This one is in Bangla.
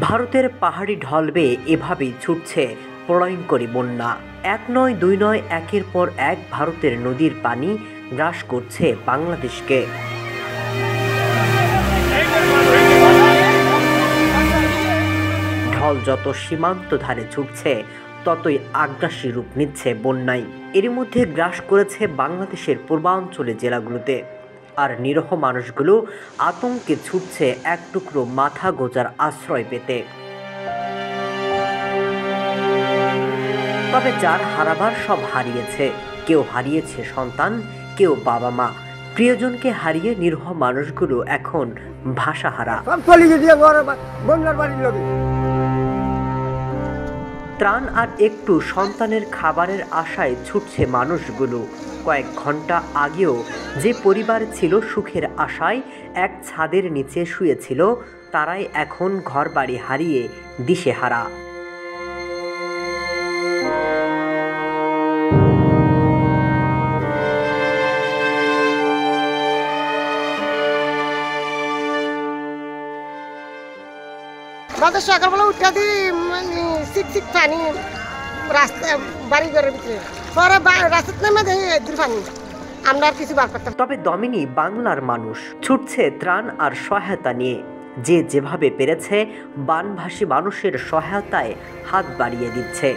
ভারতের পাহাড়ি ঢল বেয়ে এভাবেই ছুটছে প্রলয়ঙ্করী বন্যা। এক নয় দুই নয়, একের পর এক ভারতের নদীর পানি গ্রাস করছে বাংলাদেশকে। ঢল যত সীমান্ত ধারে ছুটছে ততই আগ্রাসী রূপ নিচ্ছে বন্যায়। এরই মধ্যে গ্রাস করেছে বাংলাদেশের পূর্বাঞ্চলের জেলাগুলোতে। আর নিরীহ মানুষগুলো আতঙ্কে ছুটছে এক টুকরো মাথা গোজার আশ্রয় পেতে। তবে যার হারাবার সব হারিয়েছে, কেউ হারিয়েছে সন্তান, কেউ বাবা মা, প্রিয়জনকে হারিয়ে নিরীহ মানুষগুলো এখন ভাষাহারা। ত্রাণ আর একটু সন্তানের খাবারের আশায় ছুটছে মানুষগুলো। কয়েক ঘন্টা আগেও যে পরিবার ছিল সুখের আশায় এক ছাদের নিচে শুয়েছিল, তারাই এখন ঘরবাড়ি হারিয়ে দিশেহারা। আমাদের সকালবেলা উঠে দিই শিক পানি রাস্তা বাড়ি ঘরের ভিতরে, পরে রাস্তার নামে দেখি দূর পানি, আমরা আর কিছু বার করতাম। তবে দমিনী বাংলার মানুষ ছুটছে ত্রাণ আর সহায়তা নিয়ে। যে যেভাবে পেরেছে বানভাসী মানুষের সহায়তায় হাত বাড়িয়ে দিচ্ছে।